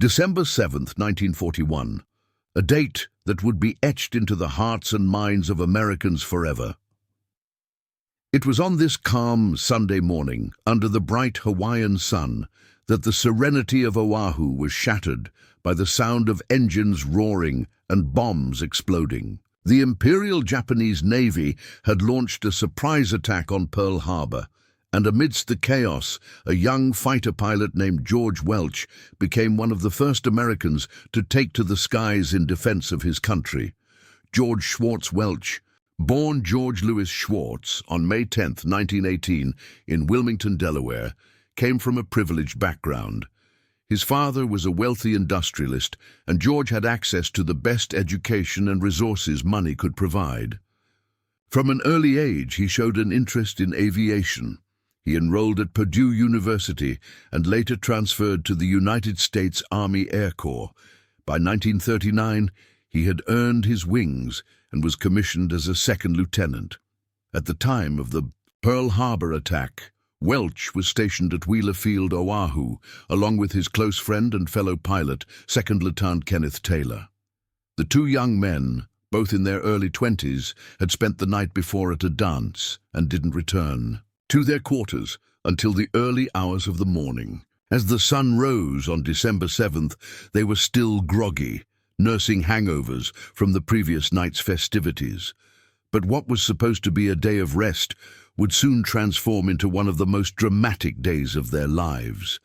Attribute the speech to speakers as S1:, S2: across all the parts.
S1: December 7th, 1941, a date that would be etched into the hearts and minds of Americans forever. It was on this calm Sunday morning, under the bright Hawaiian sun, that the serenity of Oahu was shattered by the sound of engines roaring and bombs exploding. The Imperial Japanese Navy had launched a surprise attack on Pearl Harbor, and amidst the chaos, a young fighter pilot named George Welch became one of the first Americans to take to the skies in defense of his country. George Schwartz Welch, born George Louis Schwartz on May 10, 1918, in Wilmington, Delaware, came from a privileged background. His father was a wealthy industrialist, and George had access to the best education and resources money could provide. From an early age, he showed an interest in aviation. He enrolled at Purdue University and later transferred to the United States Army Air Corps. By 1939, he had earned his wings and was commissioned as a second lieutenant. At the time of the Pearl Harbor attack, Welch was stationed at Wheeler Field, Oahu, along with his close friend and fellow pilot, Second Lieutenant Kenneth Taylor. The two young men, both in their early 20s, had spent the night before at a dance and didn't return to their quarters until the early hours of the morning. As the sun rose on December 7th, they were still groggy, nursing hangovers from the previous night's festivities. But what was supposed to be a day of rest would soon transform into one of the most dramatic days of their lives.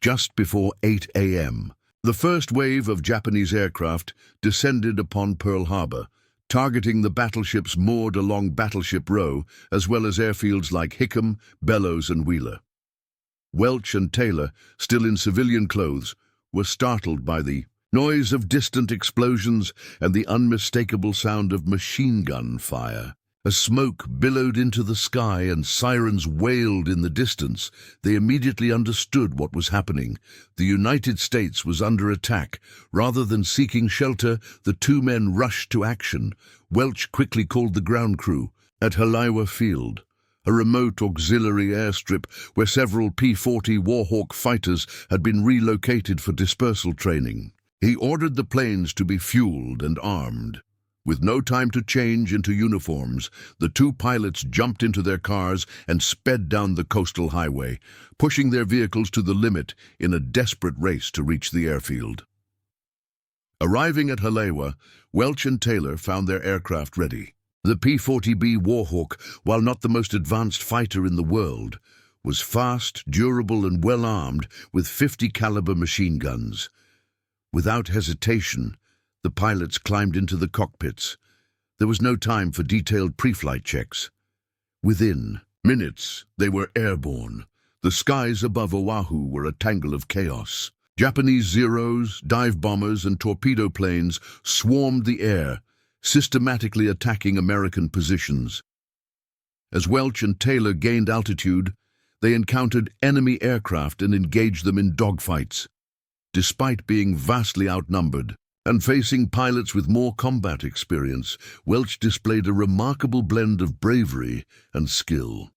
S1: Just before 8 a.m., the first wave of Japanese aircraft descended upon Pearl Harbor, targeting the battleships moored along Battleship Row, as well as airfields like Hickam, Bellows, and Wheeler. Welch and Taylor, still in civilian clothes, were startled by the noise of distant explosions and the unmistakable sound of machine gun fire. As smoke billowed into the sky and sirens wailed in the distance, they immediately understood what was happening. The United States was under attack. Rather than seeking shelter, the two men rushed to action. Welch quickly called the ground crew at Halaiwa Field, a remote auxiliary airstrip where several P-40 Warhawk fighters had been relocated for dispersal training. He ordered the planes to be fueled and armed. With no time to change into uniforms, the two pilots jumped into their cars and sped down the coastal highway, pushing their vehicles to the limit in a desperate race to reach the airfield. Arriving at Halaiwa, Welch and Taylor found their aircraft ready. The P-40B Warhawk, while not the most advanced fighter in the world, was fast, durable, and well-armed with 50 caliber machine guns. Without hesitation, the pilots climbed into the cockpits. There was no time for detailed pre-flight checks. Within minutes, they were airborne. The skies above Oahu were a tangle of chaos. Japanese Zeros, dive bombers, and torpedo planes swarmed the air, systematically attacking American positions. As Welch and Taylor gained altitude, they encountered enemy aircraft and engaged them in dogfights. Despite being vastly outnumbered and facing pilots with more combat experience, Welch displayed a remarkable blend of bravery and skill.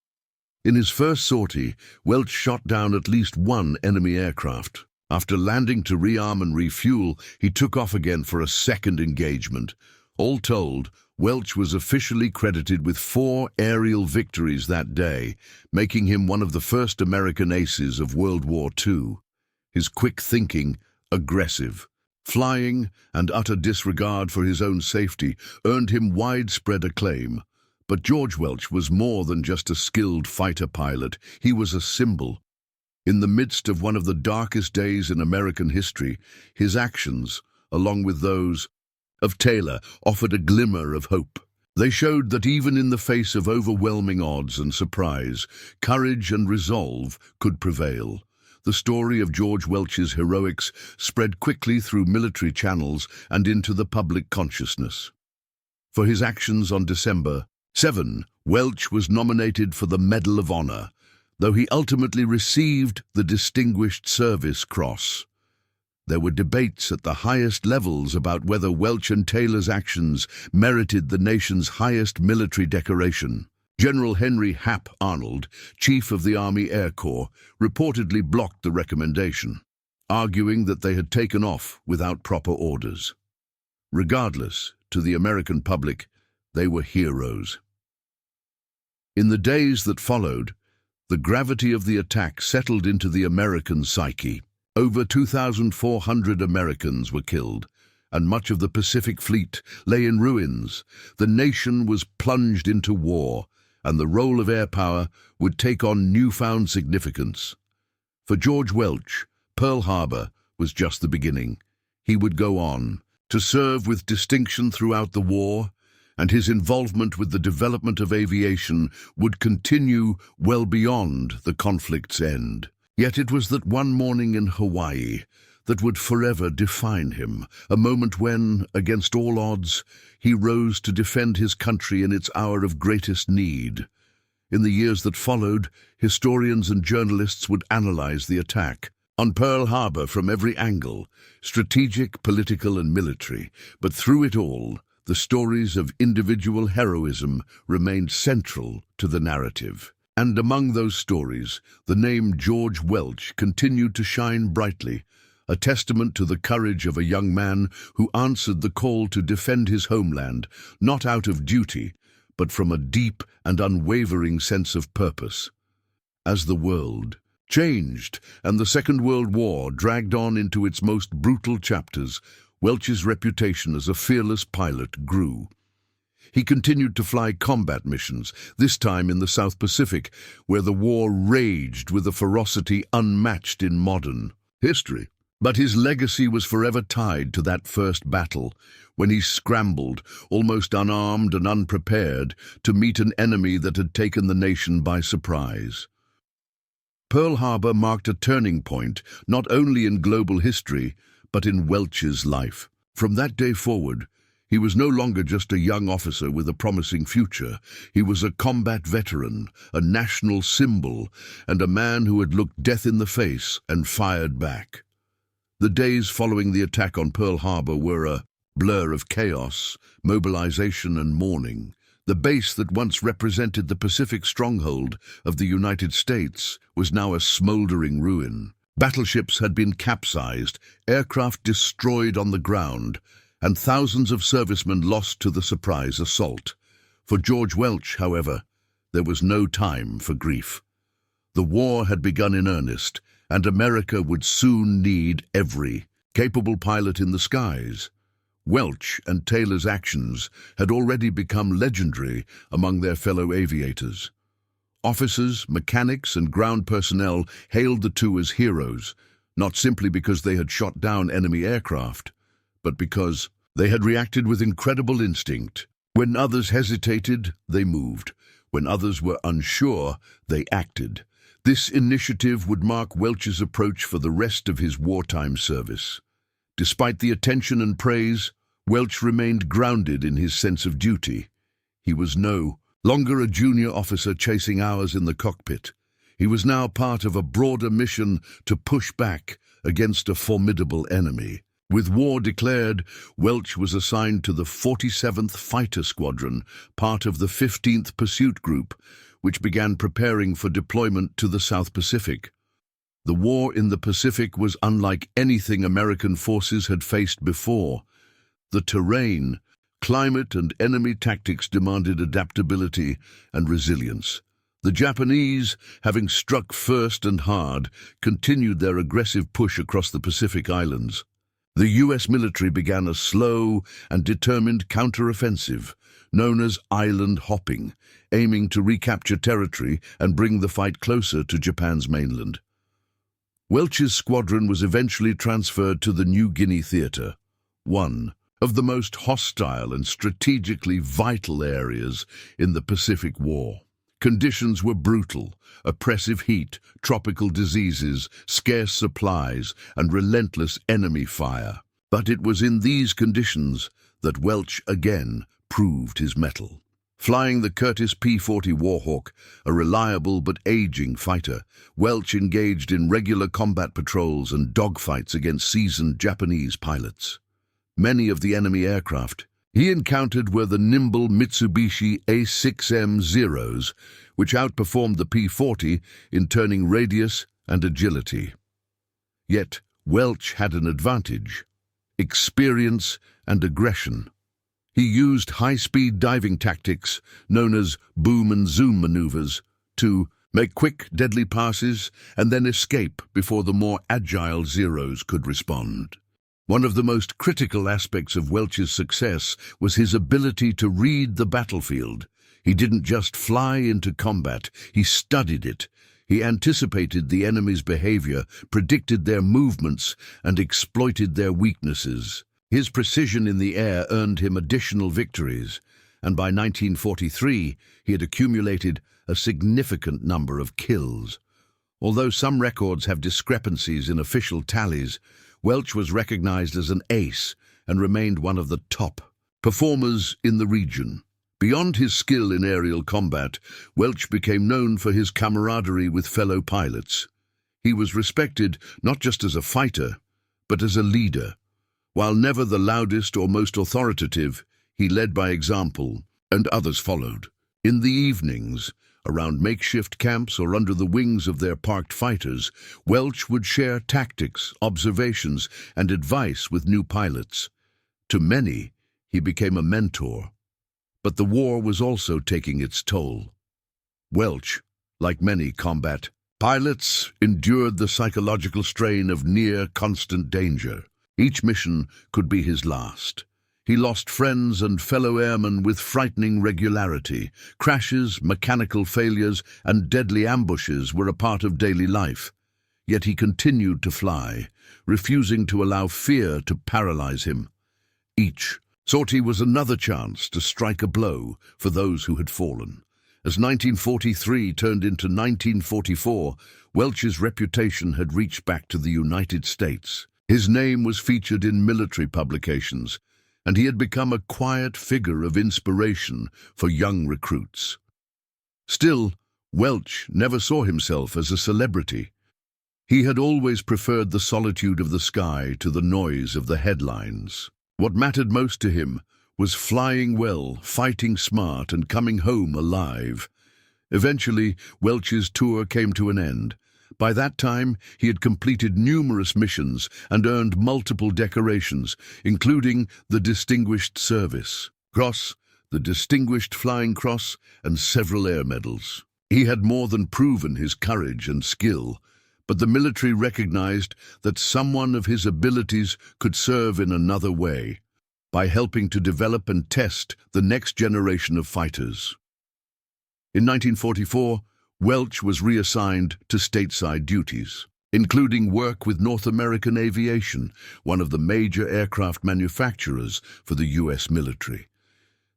S1: In his first sortie, Welch shot down at least one enemy aircraft. After landing to rearm and refuel, he took off again for a second engagement. All told, Welch was officially credited with 4 aerial victories that day, making him one of the first American aces of World War II. His quick thinking, aggressive flying, and utter disregard for his own safety earned him widespread acclaim. But George Welch was more than just a skilled fighter pilot. He was a symbol. In the midst of one of the darkest days in American history, his actions, along with those of Taylor, offered a glimmer of hope. They showed that even in the face of overwhelming odds and surprise, courage and resolve could prevail. The story of George Welch's heroics spread quickly through military channels and into the public consciousness. For his actions on December 7, Welch was nominated for the Medal of Honor, though he ultimately received the Distinguished Service Cross. There were debates at the highest levels about whether Welch and Taylor's actions merited the nation's highest military decoration. General Henry Hap Arnold, chief of the Army Air Corps, reportedly blocked the recommendation. arguing that they had taken off without proper orders. Regardless, to the American public, they were heroes. In the days that followed, the gravity of the attack settled into the American psyche. Over 2,400 Americans were killed, and much of the Pacific Fleet lay in ruins. The nation was plunged into war, and the role of air power would take on newfound significance. For George Welch, Pearl Harbor was just the beginning. He would go on to serve with distinction throughout the war, and his involvement with the development of aviation would continue well beyond the conflict's end. Yet it was that one morning in Hawaii that would forever define him, a moment when, against all odds, he rose to defend his country in its hour of greatest need. In the years that followed, historians and journalists would analyze the attack on Pearl Harbor from every angle, strategic, political, and military. But through it all, the stories of individual heroism remained central to the narrative. And among those stories, the name George Welch continued to shine brightly, a testament to the courage of a young man who answered the call to defend his homeland, not out of duty, but from a deep and unwavering sense of purpose. As the world changed and the Second World War dragged on into its most brutal chapters, Welch's reputation as a fearless pilot grew. He continued to fly combat missions, this time in the South Pacific, where the war raged with a ferocity unmatched in modern history. But his legacy was forever tied to that first battle, when he scrambled, almost unarmed and unprepared, to meet an enemy that had taken the nation by surprise. Pearl Harbor marked a turning point, not only in global history, but in Welch's life. From that day forward, he was no longer just a young officer with a promising future. He was a combat veteran, a national symbol, and a man who had looked death in the face and fired back. The days following the attack on Pearl Harbor were a blur of chaos, mobilization, and mourning. The base that once represented the Pacific stronghold of the United States was now a smoldering ruin. Battleships had been capsized, aircraft destroyed on the ground, and thousands of servicemen lost to the surprise assault. For George Welch, however, there was no time for grief. The war had begun in earnest, and America would soon need every capable pilot in the skies. Welch and Taylor's actions had already become legendary among their fellow aviators. Officers, mechanics, and ground personnel hailed the two as heroes, not simply because they had shot down enemy aircraft, but because they had reacted with incredible instinct. When others hesitated, they moved. When others were unsure, they acted. This initiative would mark Welch's approach for the rest of his wartime service. Despite the attention and praise, Welch remained grounded in his sense of duty. He was no longer a junior officer chasing hours in the cockpit. He was now part of a broader mission to push back against a formidable enemy. With war declared, Welch was assigned to the 47th Fighter Squadron, part of the 15th Pursuit Group, which began preparing for deployment to the South Pacific. The war in the Pacific was unlike anything American forces had faced before. The terrain, climate, and enemy tactics demanded adaptability and resilience. The Japanese, having struck first and hard, continued their aggressive push across the Pacific Islands. The U.S. military began a slow and determined counteroffensive, known as island hopping, aiming to recapture territory and bring the fight closer to Japan's mainland. Welch's squadron was eventually transferred to the New Guinea Theater, one of the most hostile and strategically vital areas in the Pacific War. Conditions were brutal: oppressive heat, tropical diseases, scarce supplies, and relentless enemy fire. But it was in these conditions that Welch again proved his mettle. Flying the Curtiss P-40 Warhawk, a reliable but aging fighter, Welch engaged in regular combat patrols and dogfights against seasoned Japanese pilots. Many of the enemy aircraft he encountered were the nimble Mitsubishi A6M-0s, which outperformed the P-40 in turning radius and agility. Yet, Welch had an advantage: experience and aggression. He used high-speed diving tactics, known as boom and zoom maneuvers, to make quick, deadly passes and then escape before the more agile Zeros could respond. One of the most critical aspects of Welch's success was his ability to read the battlefield. He didn't just fly into combat, he studied it. He anticipated the enemy's behavior, predicted their movements, and exploited their weaknesses. His precision in the air earned him additional victories, and by 1943 he had accumulated a significant number of kills. Although some records have discrepancies in official tallies, Welch was recognized as an ace and remained one of the top performers in the region. Beyond his skill in aerial combat, Welch became known for his camaraderie with fellow pilots. He was respected not just as a fighter, but as a leader. While never the loudest or most authoritative, he led by example, and others followed. In the evenings, around makeshift camps or under the wings of their parked fighters, Welch would share tactics, observations, and advice with new pilots. To many, he became a mentor. But the war was also taking its toll. Welch, like many combat pilots, endured the psychological strain of near constant danger. Each mission could be his last. He lost friends and fellow airmen with frightening regularity. Crashes, mechanical failures, and deadly ambushes were a part of daily life. Yet he continued to fly, refusing to allow fear to paralyze him. Each sortie was another chance to strike a blow for those who had fallen. As 1943 turned into 1944, Welch's reputation had reached back to the United States. His name was featured in military publications, and he had become a quiet figure of inspiration for young recruits. Still, Welch never saw himself as a celebrity. He had always preferred the solitude of the sky to the noise of the headlines. What mattered most to him was flying well, fighting smart, and coming home alive. Eventually, Welch's tour came to an end. By that time, he had completed numerous missions and earned multiple decorations, including the Distinguished Service Cross, the Distinguished Flying Cross, and several air medals. He had more than proven his courage and skill, but the military recognized that someone of his abilities could serve in another way, by helping to develop and test the next generation of fighters. In 1944, Welch was reassigned to stateside duties, including work with North American Aviation, one of the major aircraft manufacturers for the U.S. military.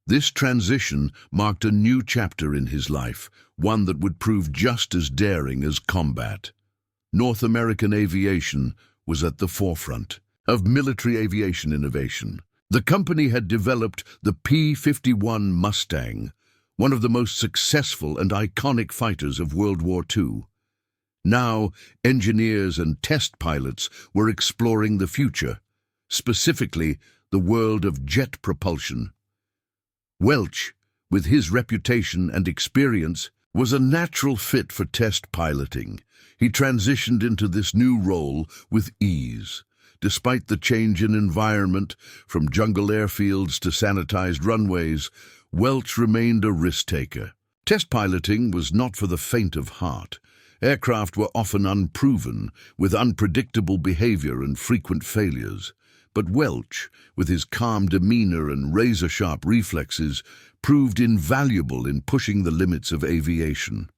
S1: This transition marked a new chapter in his life, one that would prove just as daring as combat. North American Aviation was at the forefront of military aviation innovation. The company had developed the P-51 Mustang, one of the most successful and iconic fighters of World War II. Now, engineers and test pilots were exploring the future, specifically the world of jet propulsion. Welch, with his reputation and experience, was a natural fit for test piloting. He transitioned into this new role with ease. Despite the change in environment, from jungle airfields to sanitized runways, Welch remained a risk-taker. Test piloting was not for the faint of heart. Aircraft were often unproven, with unpredictable behavior and frequent failures. But Welch, with his calm demeanor and razor-sharp reflexes, proved invaluable in pushing the limits of aviation.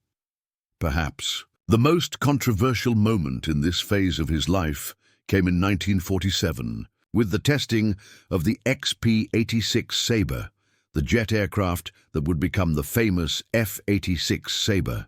S1: Perhaps the most controversial moment in this phase of his life came in 1947, with the testing of the XP-86 Sabre, the jet aircraft that would become the famous F-86 Sabre.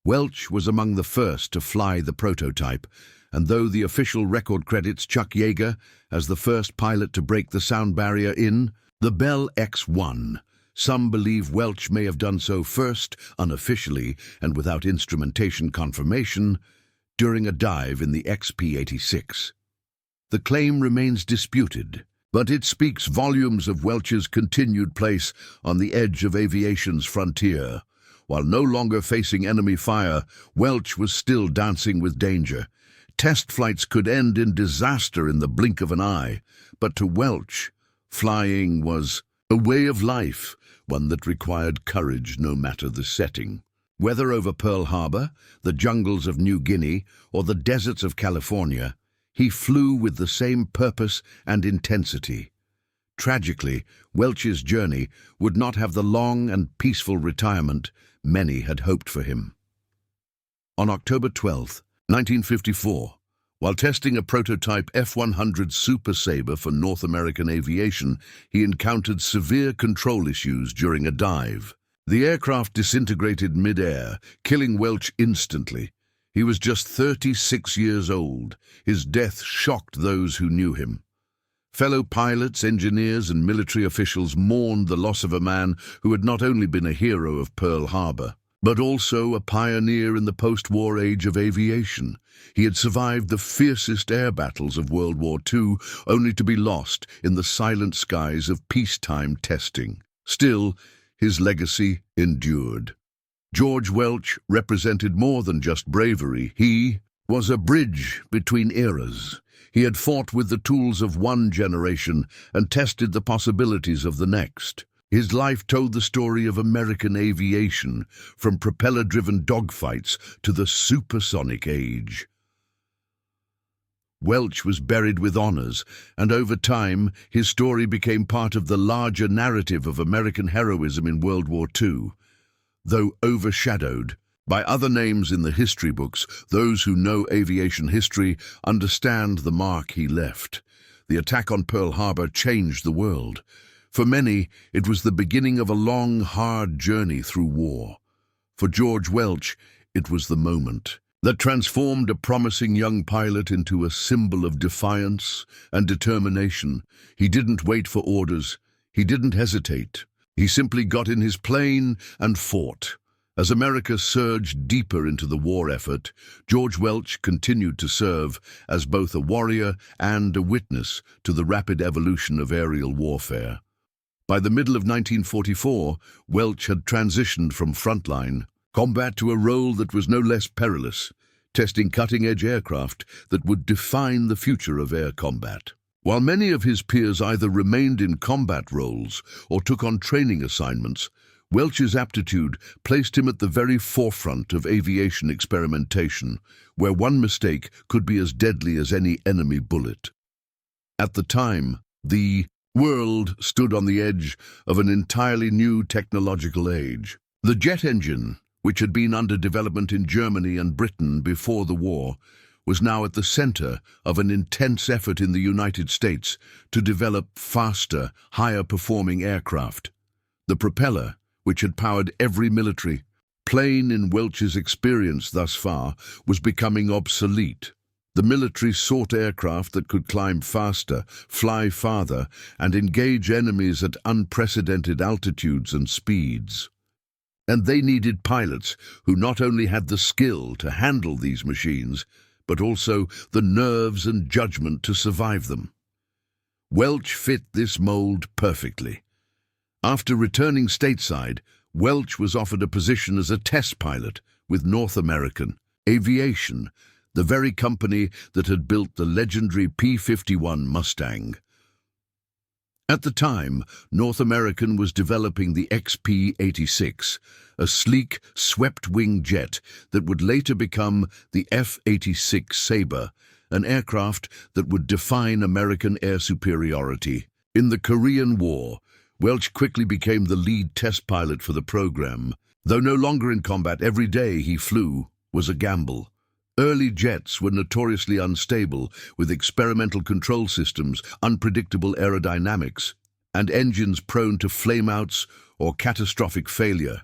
S1: Welch was among the first to fly the prototype, and though the official record credits Chuck Yeager as the first pilot to break the sound barrier in the Bell X-1, some believe Welch may have done so first, unofficially and without instrumentation confirmation, during a dive in the XP-86. The claim remains disputed, but it speaks volumes of Welch's continued place on the edge of aviation's frontier. While no longer facing enemy fire, Welch was still dancing with danger, Test flights could end in disaster in the blink of an eye, but to Welch, flying was a way of life, one that required courage no matter the setting. Whether over Pearl Harbor, the jungles of New Guinea, or the deserts of California, he flew with the same purpose and intensity. Tragically, Welch's journey would not have the long and peaceful retirement many had hoped for him. On October 12, 1954, while testing a prototype F-100 Super Sabre for North American Aviation, he encountered severe control issues during a dive. The aircraft disintegrated mid-air, killing Welch instantly. He was just 36 years old. His death shocked those who knew him. Fellow pilots, engineers, and military officials mourned the loss of a man who had not only been a hero of Pearl Harbor, but also a pioneer in the post-war age of aviation. He had survived the fiercest air battles of World War II, only to be lost in the silent skies of peacetime testing. Still, his legacy endured. George Welch represented more than just bravery. He was a bridge between eras. He had fought with the tools of one generation and tested the possibilities of the next. His life told the story of American aviation, from propeller-driven dogfights to the supersonic age. Welch was buried with honors, and over time, his story became part of the larger narrative of American heroism in World War II. Though overshadowed by other names in the history books, those who know aviation history understand the mark he left. The attack on Pearl Harbor changed the world. For many, it was the beginning of a long, hard journey through war. For George Welch, it was the moment that transformed a promising young pilot into a symbol of defiance and determination. He didn't wait for orders. He didn't hesitate. He simply got in his plane and fought. As America surged deeper into the war effort, George Welch continued to serve as both a warrior and a witness to the rapid evolution of aerial warfare. By the middle of 1944, Welch had transitioned from frontline combat to a role that was no less perilous, testing cutting-edge aircraft that would define the future of air combat. While many of his peers either remained in combat roles or took on training assignments, Welch's aptitude placed him at the very forefront of aviation experimentation, where one mistake could be as deadly as any enemy bullet. At the time, the world stood on the edge of an entirely new technological age. The jet engine, which had been under development in Germany and Britain before the war, was now at the center of an intense effort in the United States to develop faster, higher-performing aircraft. The propeller, which had powered every military plane in Welch's experience thus far, was becoming obsolete. The military sought aircraft that could climb faster, fly farther, and engage enemies at unprecedented altitudes and speeds. And they needed pilots who not only had the skill to handle these machines, but also the nerves and judgment to survive them. Welch fit this mold perfectly. After returning stateside, Welch was offered a position as a test pilot with North American Aviation, the very company that had built the legendary P-51 Mustang. At the time, North American was developing the XP-86, a sleek, swept-wing jet that would later become the F-86 Sabre, an aircraft that would define American air superiority. In the Korean War, Welch quickly became the lead test pilot for the program. Though no longer in combat, every day he flew was a gamble. Early jets were notoriously unstable, with experimental control systems, unpredictable aerodynamics, and engines prone to flameouts or catastrophic failure.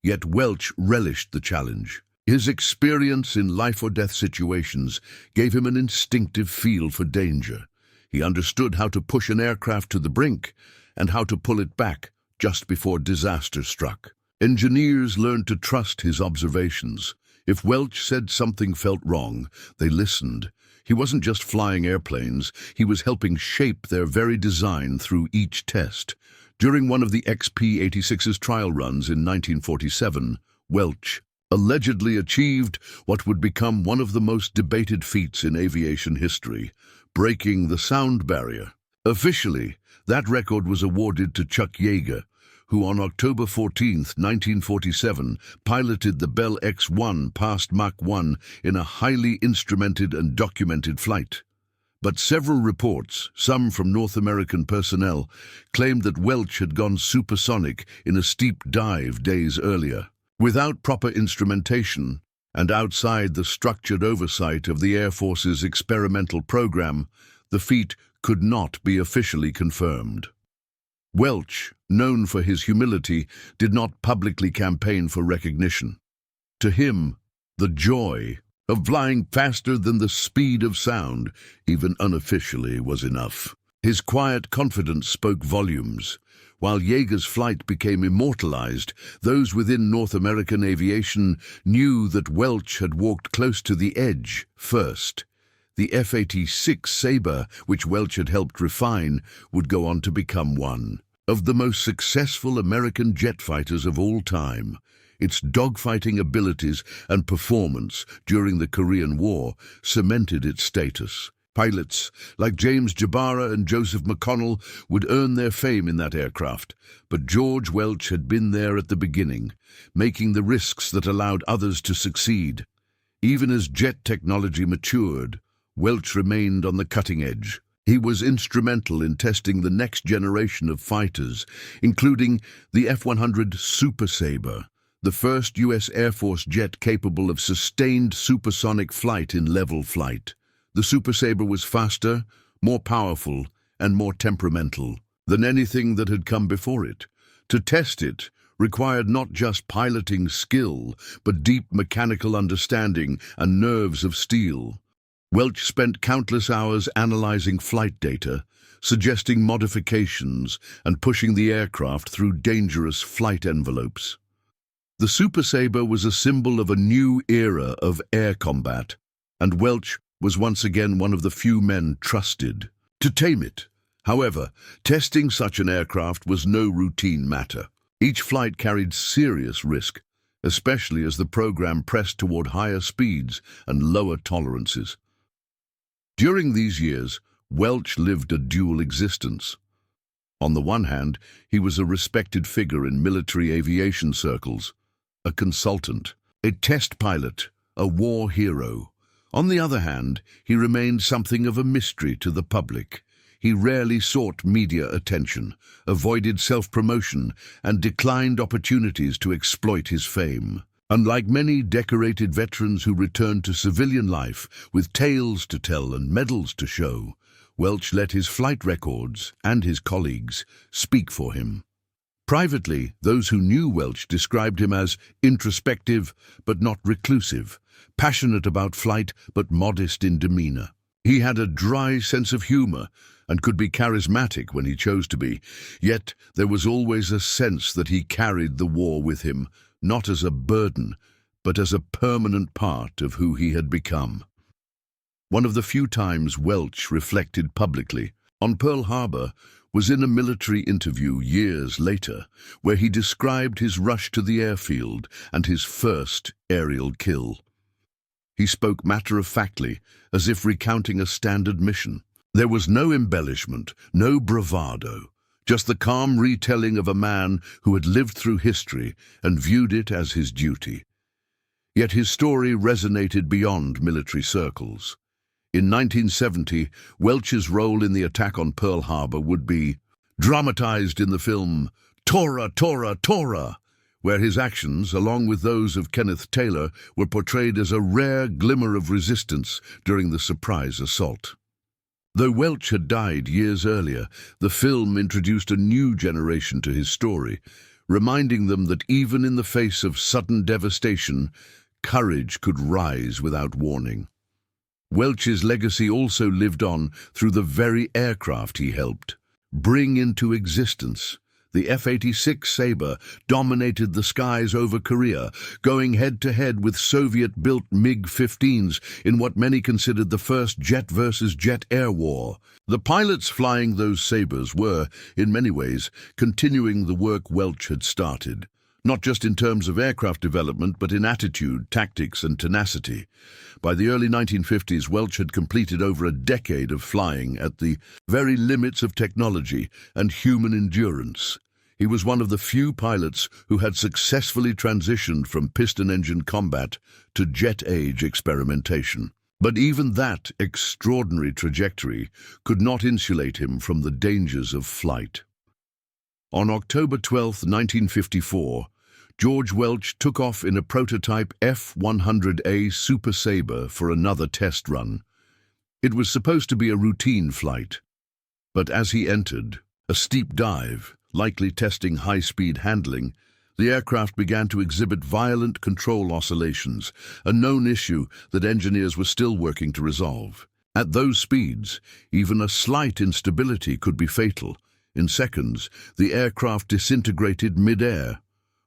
S1: Yet Welch relished the challenge. His experience in life-or-death situations gave him an instinctive feel for danger. He understood how to push an aircraft to the brink and how to pull it back just before disaster struck. Engineers learned to trust his observations. If Welch said something felt wrong, they listened. He wasn't just flying airplanes, he was helping shape their very design through each test. During one of the XP-86's trial runs in 1947, Welch allegedly achieved what would become one of the most debated feats in aviation history, breaking the sound barrier. Officially, that record was awarded to Chuck Yeager, who on October 14, 1947, piloted the Bell X-1 past Mach 1 in a highly instrumented and documented flight. But several reports, some from North American personnel, claimed that Welch had gone supersonic in a steep dive days earlier. Without proper instrumentation, and outside the structured oversight of the Air Force's experimental program, the feat could not be officially confirmed. Welch, known for his humility, did not publicly campaign for recognition. To him, the joy of flying faster than the speed of sound, even unofficially, was enough. His quiet confidence spoke volumes. While Yeager's flight became immortalized, those within North American aviation knew that Welch had walked close to the edge first. The F-86 Sabre, which Welch had helped refine, would go on to become one of the most successful American jet fighters of all time. Its dogfighting abilities and performance during the Korean War cemented its status. Pilots like James Jabara and Joseph McConnell would earn their fame in that aircraft, but George Welch had been there at the beginning, making the risks that allowed others to succeed. Even as jet technology matured, Welch remained on the cutting edge. He was instrumental in testing the next generation of fighters, including the F-100 Super Sabre, the first U.S. Air Force jet capable of sustained supersonic flight in level flight. The Super Sabre was faster, more powerful, and more temperamental than anything that had come before it. To test it required not just piloting skill, but deep mechanical understanding and nerves of steel. Welch spent countless hours analyzing flight data, suggesting modifications, and pushing the aircraft through dangerous flight envelopes. The Super Sabre was a symbol of a new era of air combat, and Welch was once again one of the few men trusted to tame it. However, testing such an aircraft was no routine matter. Each flight carried serious risk, especially as the program pressed toward higher speeds and lower tolerances. During these years, Welch lived a dual existence. On the one hand, he was a respected figure in military aviation circles, a consultant, a test pilot, a war hero. On the other hand, he remained something of a mystery to the public. He rarely sought media attention, avoided self-promotion, and declined opportunities to exploit his fame. Unlike many decorated veterans who returned to civilian life with tales to tell and medals to show, Welch let his flight records and his colleagues speak for him. Privately, those who knew Welch described him as introspective but not reclusive, passionate about flight but modest in demeanor. He had a dry sense of humor and could be charismatic when he chose to be, yet there was always a sense that he carried the war with him, not as a burden, but as a permanent part of who he had become. One of the few times Welch reflected publicly on Pearl Harbor was in a military interview years later, where he described his rush to the airfield and his first aerial kill. He spoke matter-of-factly, as if recounting a standard mission. There was no embellishment, no bravado, just the calm retelling of a man who had lived through history and viewed it as his duty. Yet his story resonated beyond military circles. In 1970, Welch's role in the attack on Pearl Harbor would be dramatized in the film Tora, Tora, Tora, where his actions, along with those of Kenneth Taylor, were portrayed as a rare glimmer of resistance during the surprise assault. Though Welch had died years earlier, the film introduced a new generation to his story, reminding them that even in the face of sudden devastation, courage could rise without warning. Welch's legacy also lived on through the very aircraft he helped bring into existence. The F-86 Sabre dominated the skies over Korea, going head-to-head with Soviet-built MiG-15s in what many considered the first jet-versus-jet air war. The pilots flying those Sabres were, in many ways, continuing the work Welch had started, not just in terms of aircraft development, but in attitude, tactics, and tenacity. By the early 1950s, Welch had completed over a decade of flying at the very limits of technology and human endurance. He was one of the few pilots who had successfully transitioned from piston-engine combat to jet-age experimentation. But even that extraordinary trajectory could not insulate him from the dangers of flight. On October 12, 1954, George Welch took off in a prototype F-100A Super Sabre for another test run. It was supposed to be a routine flight, but as he entered a steep dive, likely testing high-speed handling, the aircraft began to exhibit violent control oscillations, a known issue that engineers were still working to resolve. At those speeds, even a slight instability could be fatal. In seconds, the aircraft disintegrated mid-air.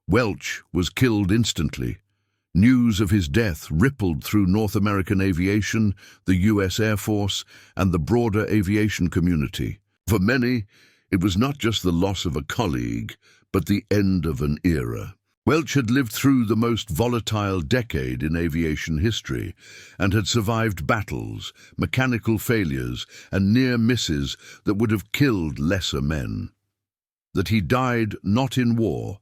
S1: Welch was killed instantly. News of his death rippled through North American aviation, the U.S. Air Force, and the broader aviation community. For many, it was not just the loss of a colleague, but the end of an era. Welch had lived through the most volatile decade in aviation history and had survived battles, mechanical failures, and near misses that would have killed lesser men. That he died not in war,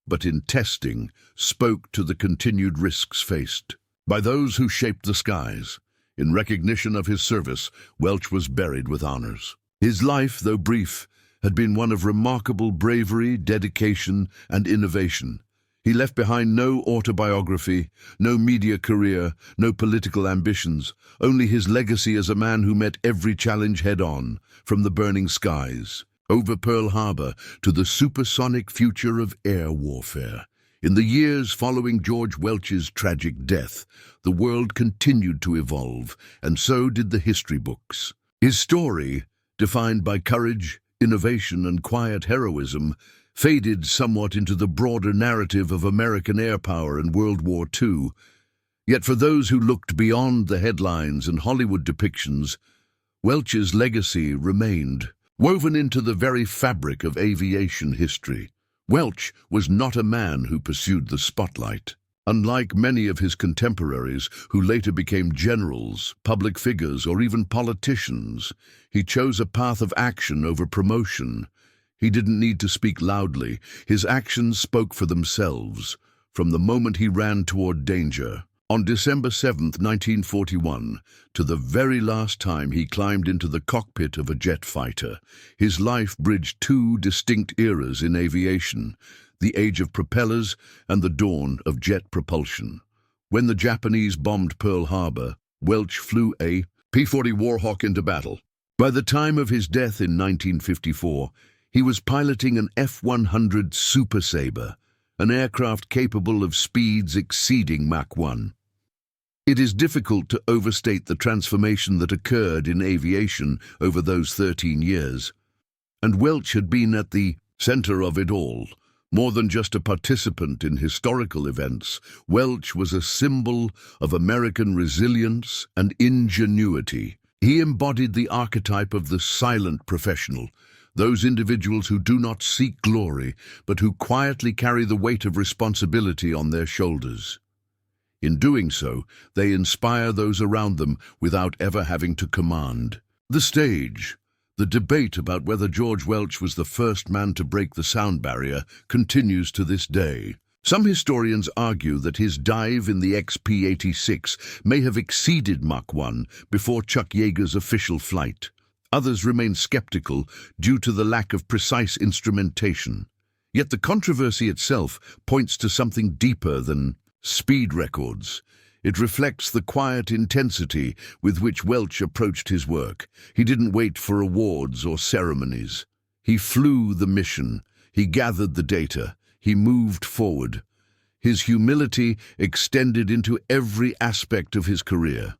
S1: but in testing, spoke to the continued risks faced by those who shaped the skies. In recognition of his service, Welch was buried with honors. His life, though brief, had been one of remarkable bravery, dedication, and innovation. He left behind no autobiography, no media career, no political ambitions, only his legacy as a man who met every challenge head-on, from the burning skies, over Pearl Harbor, to the supersonic future of air warfare. In the years following George Welch's tragic death, the world continued to evolve, and so did the history books. His story, defined by courage, innovation, and quiet heroism, faded somewhat into the broader narrative of American air power in World War II. Yet for those who looked beyond the headlines and Hollywood depictions, Welch's legacy remained, woven into the very fabric of aviation history. Welch was not a man who pursued the spotlight. Unlike many of his contemporaries who later became generals, public figures, or even politicians, he chose a path of action over promotion. He didn't need to speak loudly. His actions spoke for themselves, from the moment he ran toward danger. On December 7, 1941, to the very last time he climbed into the cockpit of a jet fighter, his life bridged two distinct eras in aviation, the age of propellers and the dawn of jet propulsion. When the Japanese bombed Pearl Harbor, Welch flew a P-40 Warhawk into battle. By the time of his death in 1954, he was piloting an F-100 Super Sabre, an aircraft capable of speeds exceeding Mach 1. It is difficult to overstate the transformation that occurred in aviation over those 13 years. And Welch had been at the center of it all. More than just a participant in historical events, Welch was a symbol of American resilience and ingenuity. He embodied the archetype of the silent professional, those individuals who do not seek glory, but who quietly carry the weight of responsibility on their shoulders. In doing so, they inspire those around them without ever having to command. The stage. The debate about whether George Welch was the first man to break the sound barrier continues to this day. Some historians argue that his dive in the XP-86 may have exceeded Mach 1 before Chuck Yeager's official flight. Others remain skeptical due to the lack of precise instrumentation. Yet the controversy itself points to something deeper than speed records. It reflects the quiet intensity with which Welch approached his work. He didn't wait for awards or ceremonies. He flew the mission. He gathered the data. He moved forward. His humility extended into every aspect of his career.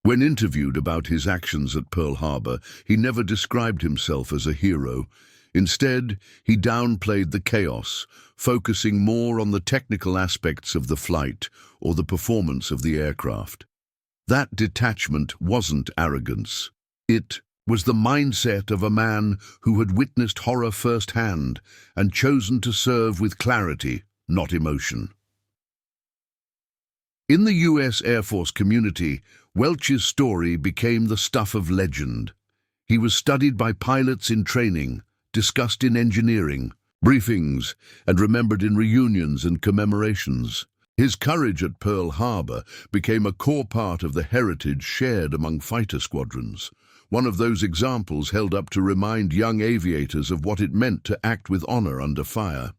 S1: When interviewed about his actions at Pearl Harbor, he never described himself as a hero. Instead, he downplayed the chaos, focusing more on the technical aspects of the flight or the performance of the aircraft. That detachment wasn't arrogance. It was the mindset of a man who had witnessed horror firsthand and chosen to serve with clarity. not emotion. In the U.S. Air Force community, Welch's story became the stuff of legend. He was studied by pilots in training, discussed in engineering briefings, and remembered in reunions and commemorations. His courage at Pearl Harbor became a core part of the heritage shared among fighter squadrons, one of those examples held up to remind young aviators of what it meant to act with honor under fire.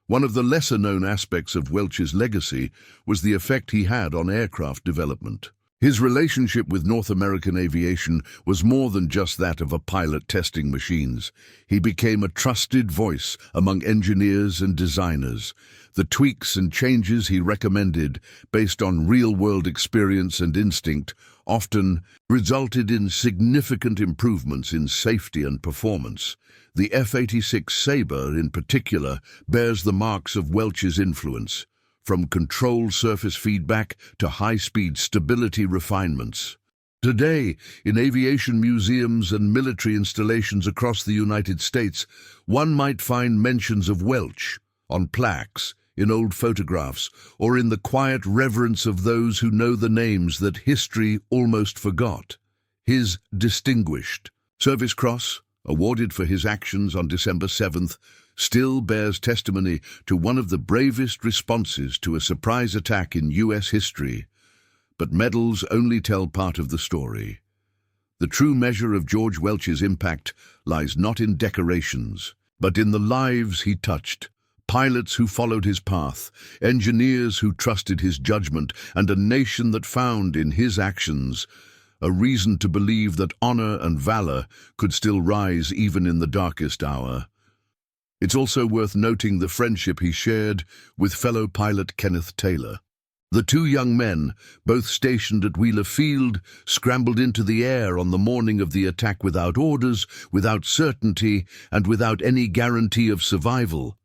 S1: One of the lesser-known aspects of Welch's legacy was the effect he had on aircraft development. His relationship with North American aviation was more than just that of a pilot testing machines. He became a trusted voice among engineers and designers. The tweaks and changes he recommended, based on real-world experience and instinct, often resulted in significant improvements in safety and performance. The F-86 Sabre, in particular, bears the marks of Welch's influence, from controlled surface feedback to high-speed stability refinements. Today, in aviation museums and military installations across the United States, one might find mentions of Welch on plaques, in old photographs, or in the quiet reverence of those who know the names that history almost forgot. His Distinguished Service Cross, awarded for his actions on December 7th, still bears testimony to one of the bravest responses to a surprise attack in U.S. history. But medals only tell part of the story. The true measure of George Welch's impact lies not in decorations, but in the lives he touched. Pilots who followed his path, engineers who trusted his judgment, and a nation that found in his actions a reason to believe that honor and valor could still rise even in the darkest hour. It's also worth noting the friendship he shared with fellow pilot Kenneth Taylor. The two young men, both stationed at Wheeler Field, scrambled into the air on the morning of the attack without orders, without certainty, and without any guarantee of survival.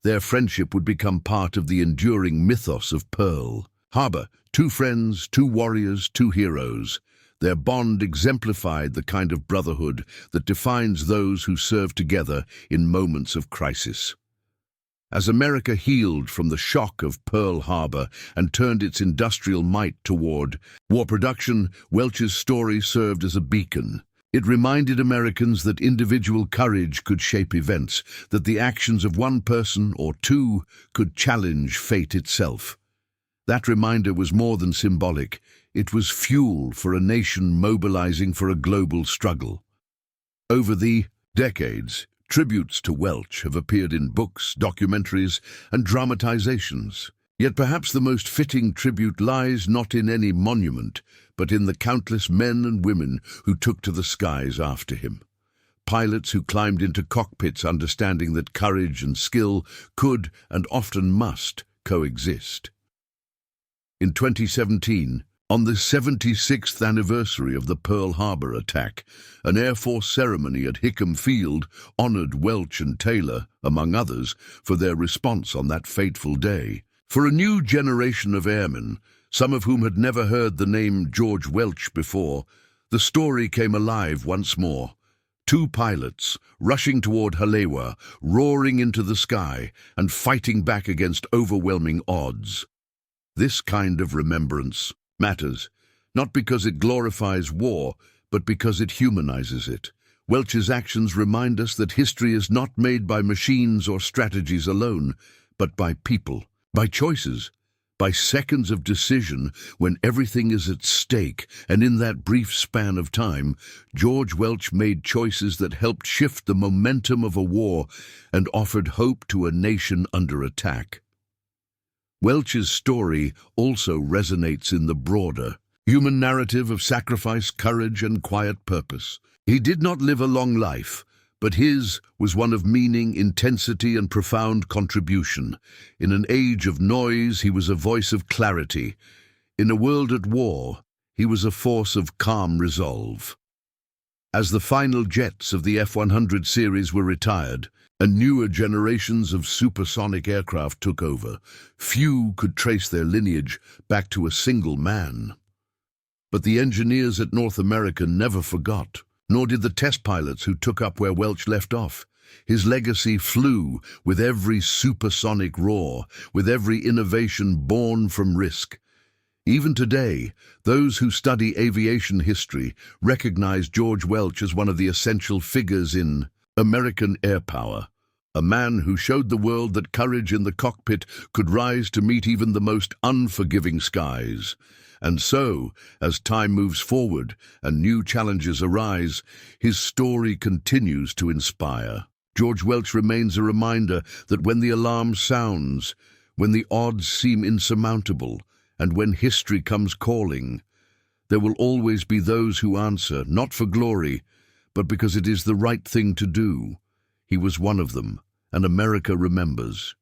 S1: Their friendship would become part of the enduring mythos of Pearl Harbor. Two friends, two warriors, two heroes. Their bond exemplified the kind of brotherhood that defines those who serve together in moments of crisis. As America healed from the shock of Pearl Harbor and turned its industrial might toward war production, Welch's story served as a beacon. It reminded Americans that individual courage could shape events, that the actions of one person or two could challenge fate itself. That reminder was more than symbolic. It was fuel for a nation mobilizing for a global struggle. Over the decades, tributes to Welch have appeared in books, documentaries, and dramatizations. Yet perhaps the most fitting tribute lies not in any monument, but in the countless men and women who took to the skies after him. Pilots who climbed into cockpits understanding that courage and skill could, and often must, coexist. In 2017, on the 76th anniversary of the Pearl Harbor attack, an Air Force ceremony at Hickam Field honored Welch and Taylor, among others, for their response on that fateful day. For a new generation of airmen, some of whom had never heard the name George Welch before, the story came alive once more. Two pilots, rushing toward Halewa, roaring into the sky, and fighting back against overwhelming odds. This kind of remembrance matters, not because it glorifies war, but because it humanizes it. Welch's actions remind us that history is not made by machines or strategies alone, but by people, by choices, by seconds of decision when everything is at stake. And in that brief span of time, George Welch made choices that helped shift the momentum of a war and offered hope to a nation under attack. Welch's story also resonates in the broader human narrative of sacrifice, courage, and quiet purpose. He did not live a long life, but his was one of meaning, intensity, and profound contribution. In an age of noise, he was a voice of clarity. In a world at war, he was a force of calm resolve. As the final jets of the F-100 series were retired, and newer generations of supersonic aircraft took over, few could trace their lineage back to a single man. But the engineers at North America never forgot, nor did the test pilots who took up where Welch left off. His legacy flew with every supersonic roar, with every innovation born from risk. Even today, those who study aviation history recognize George Welch as one of the essential figures in American air power, a man who showed the world that courage in the cockpit could rise to meet even the most unforgiving skies. And so, as time moves forward and new challenges arise, his story continues to inspire. George Welch remains a reminder that when the alarm sounds, when the odds seem insurmountable, and when history comes calling, there will always be those who answer, not for glory, but because it is the right thing to do. He was one of them, and America remembers.